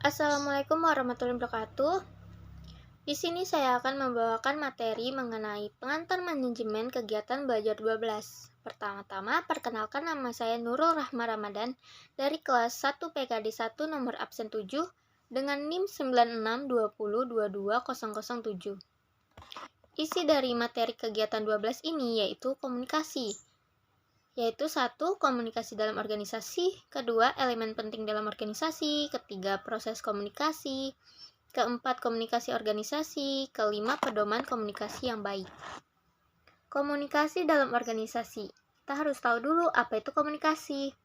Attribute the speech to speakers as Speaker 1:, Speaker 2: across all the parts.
Speaker 1: Assalamualaikum warahmatullahi wabarakatuh. Di sini saya akan membawakan materi mengenai pengantar manajemen kegiatan belajar 12. Pertama-tama, perkenalkan nama saya Nurul Rahma Ramadan dari kelas 1 PKD 1 nomor absen 7 dengan NIM 9620220007. Isi dari materi kegiatan 12 ini yaitu komunikasi. Yaitu 1. Komunikasi dalam organisasi, kedua, elemen penting dalam organisasi, ketiga, proses komunikasi, keempat, komunikasi organisasi, kelima, pedoman komunikasi yang baik. Komunikasi dalam organisasi. Kita harus tahu dulu apa itu komunikasi.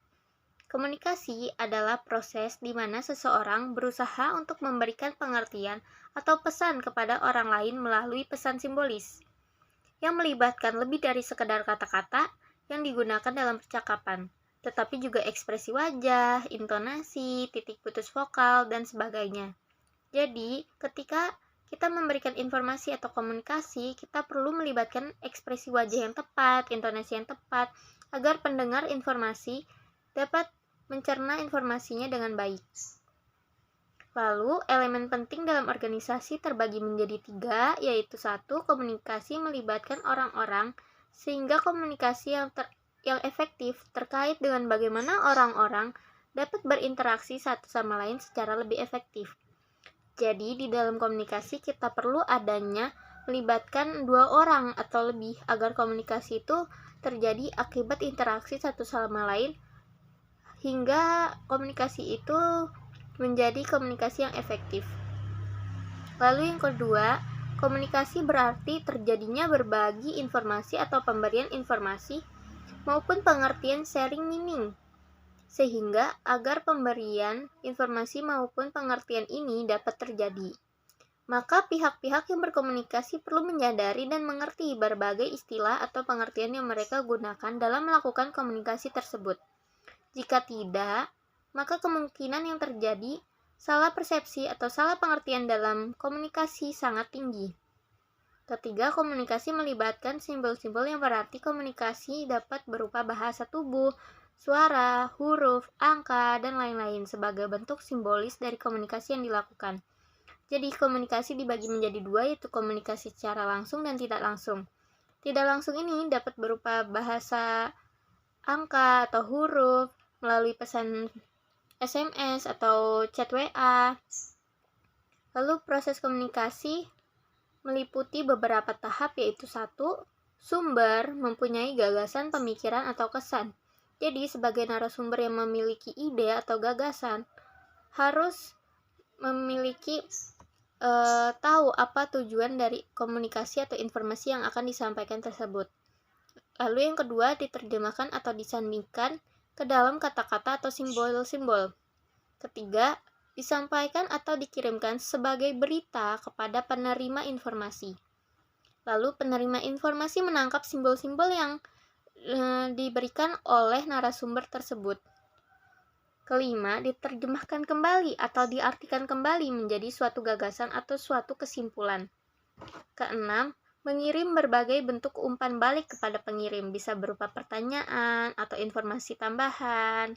Speaker 1: Komunikasi adalah proses di mana seseorang berusaha untuk memberikan pengertian atau pesan kepada orang lain melalui pesan simbolis yang melibatkan lebih dari sekedar kata-kata yang digunakan dalam percakapan, tetapi juga ekspresi wajah, intonasi, titik putus vokal, dan sebagainya. Jadi, ketika kita memberikan informasi atau komunikasi, kita perlu melibatkan ekspresi wajah yang tepat, intonasi yang tepat, agar pendengar informasi dapat mencerna informasinya dengan baik. Lalu, elemen penting dalam organisasi terbagi menjadi 3, yaitu 1. Komunikasi melibatkan orang-orang, sehingga komunikasi yang efektif terkait dengan bagaimana orang-orang dapat berinteraksi satu sama lain secara lebih efektif. Jadi, di dalam komunikasi kita perlu adanya melibatkan 2 orang atau lebih agar komunikasi itu terjadi akibat interaksi satu sama lain hingga komunikasi itu menjadi komunikasi yang efektif. Lalu yang kedua, komunikasi berarti terjadinya berbagi informasi atau pemberian informasi maupun pengertian sharing meaning, sehingga agar pemberian informasi maupun pengertian ini dapat terjadi, maka pihak-pihak yang berkomunikasi perlu menyadari dan mengerti berbagai istilah atau pengertian yang mereka gunakan dalam melakukan komunikasi tersebut. Jika tidak, maka kemungkinan yang terjadi salah persepsi atau salah pengertian dalam komunikasi sangat tinggi. Ketiga, komunikasi melibatkan simbol-simbol yang berarti komunikasi dapat berupa bahasa tubuh, suara, huruf, angka, dan lain-lain sebagai bentuk simbolis dari komunikasi yang dilakukan. Jadi, komunikasi dibagi menjadi 2, yaitu komunikasi secara langsung dan tidak langsung. Tidak langsung ini dapat berupa bahasa angka atau huruf melalui pesan SMS atau chat WA. Lalu proses komunikasi meliputi beberapa tahap, yaitu 1. Sumber mempunyai gagasan, pemikiran, atau kesan. Jadi sebagai narasumber yang memiliki ide atau gagasan harus memiliki tahu apa tujuan dari komunikasi atau informasi yang akan disampaikan tersebut. Lalu yang kedua, diterjemahkan atau disandingkan ke dalam kata-kata atau simbol-simbol. Ketiga, disampaikan atau dikirimkan sebagai berita kepada penerima informasi. Lalu penerima informasi menangkap simbol-simbol yang diberikan oleh narasumber tersebut. Kelima, diterjemahkan kembali atau diartikan kembali menjadi suatu gagasan atau suatu kesimpulan. Keenam, mengirim berbagai bentuk umpan balik kepada pengirim, bisa berupa pertanyaan atau informasi tambahan.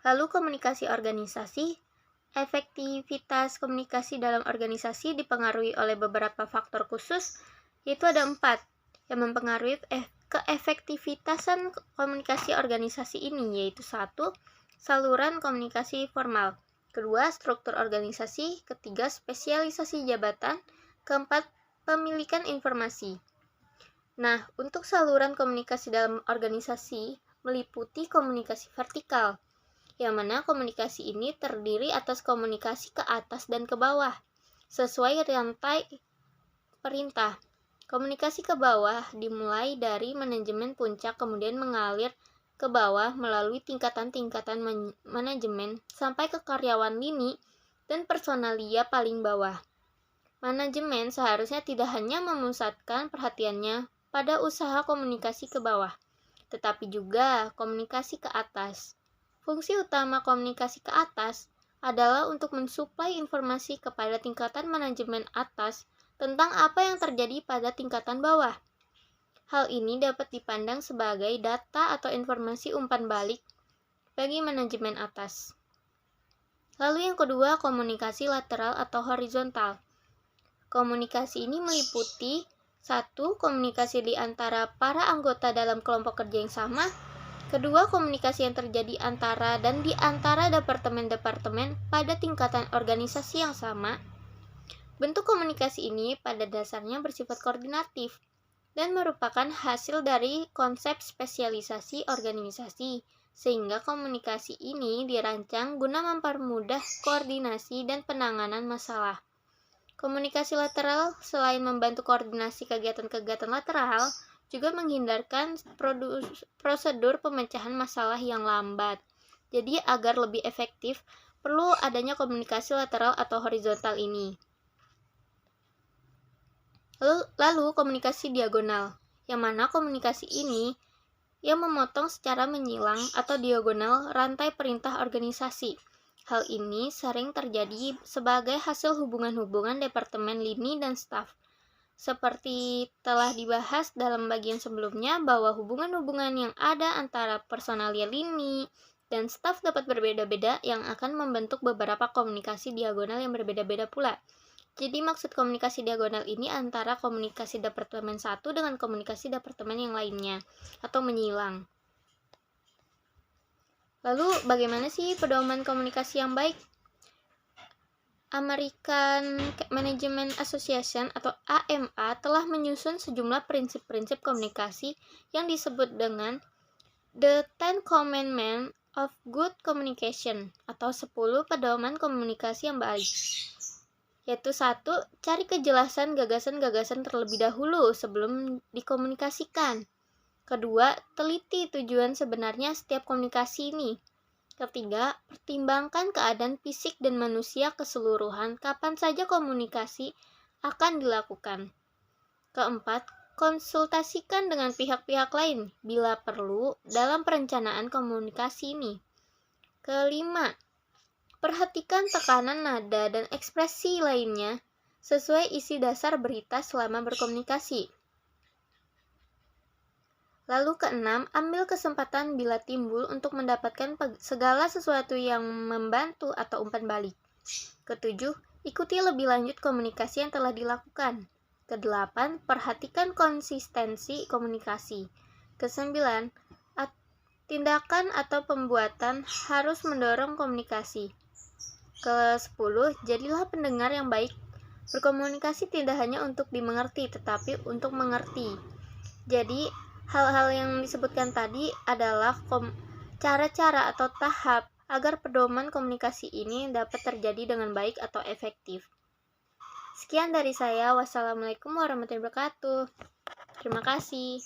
Speaker 1: Lalu komunikasi organisasi. Efektivitas komunikasi dalam organisasi dipengaruhi oleh beberapa faktor khusus, yaitu ada 4 yang mempengaruhi keefektivitasan komunikasi organisasi ini, yaitu 1. Saluran komunikasi formal, kedua, struktur organisasi, ketiga, spesialisasi jabatan, keempat, pemilikan informasi. Nah, untuk saluran komunikasi dalam organisasi meliputi komunikasi vertikal, yang mana komunikasi ini terdiri atas komunikasi ke atas dan ke bawah, sesuai rantai perintah. Komunikasi ke bawah dimulai dari manajemen puncak, kemudian mengalir ke bawah melalui tingkatan-tingkatan manajemen sampai ke karyawan lini dan personalia paling bawah. Manajemen seharusnya tidak hanya memusatkan perhatiannya pada usaha komunikasi ke bawah, tetapi juga komunikasi ke atas. Fungsi utama komunikasi ke atas adalah untuk mensuplai informasi kepada tingkatan manajemen atas tentang apa yang terjadi pada tingkatan bawah. Hal ini dapat dipandang sebagai data atau informasi umpan balik bagi manajemen atas. Lalu yang kedua, komunikasi lateral atau horizontal. Komunikasi ini meliputi 1. Komunikasi di antara para anggota dalam kelompok kerja yang sama. Kedua, komunikasi yang terjadi antara dan di antara departemen-departemen pada tingkatan organisasi yang sama. Bentuk komunikasi ini pada dasarnya bersifat koordinatif dan merupakan hasil dari konsep spesialisasi organisasi, sehingga komunikasi ini dirancang guna mempermudah koordinasi dan penanganan masalah. Komunikasi lateral selain membantu koordinasi kegiatan-kegiatan lateral, juga menghindarkan prosedur pemecahan masalah yang lambat. Jadi agar lebih efektif, perlu adanya komunikasi lateral atau horizontal ini. Lalu komunikasi diagonal, yang mana komunikasi ini yang memotong secara menyilang atau diagonal rantai perintah organisasi. Hal ini sering terjadi sebagai hasil hubungan-hubungan departemen lini dan staf. Seperti telah dibahas dalam bagian sebelumnya bahwa hubungan-hubungan yang ada antara personalia lini dan staf dapat berbeda-beda yang akan membentuk beberapa komunikasi diagonal yang berbeda-beda pula. Jadi maksud komunikasi diagonal ini antara komunikasi departemen satu dengan komunikasi departemen yang lainnya atau menyilang. Lalu bagaimana sih pedoman komunikasi yang baik? American Management Association atau AMA telah menyusun sejumlah prinsip-prinsip komunikasi yang disebut dengan The 10 Commandments of Good Communication atau 10 pedoman komunikasi yang baik. Yaitu 1. Cari kejelasan gagasan-gagasan terlebih dahulu sebelum dikomunikasikan. Kedua, teliti tujuan sebenarnya setiap komunikasi ini. Ketiga, pertimbangkan keadaan fisik dan manusia keseluruhan kapan saja komunikasi akan dilakukan. Keempat, konsultasikan dengan pihak-pihak lain bila perlu dalam perencanaan komunikasi ini. Kelima, perhatikan tekanan nada dan ekspresi lainnya sesuai isi dasar berita selama berkomunikasi. Lalu keenam, ambil kesempatan bila timbul untuk mendapatkan segala sesuatu yang membantu atau umpan balik. Ketujuh, ikuti lebih lanjut komunikasi yang telah dilakukan. Kedelapan, perhatikan konsistensi komunikasi. Kesembilan, tindakan atau pembuatan harus mendorong komunikasi. Kesepuluh, jadilah pendengar yang baik. Berkomunikasi tidak hanya untuk dimengerti, tetapi untuk mengerti. Jadi, hal-hal yang disebutkan tadi adalah cara-cara atau tahap agar pedoman komunikasi ini dapat terjadi dengan baik atau efektif. Sekian dari saya. Wassalamualaikum warahmatullahi wabarakatuh. Terima kasih.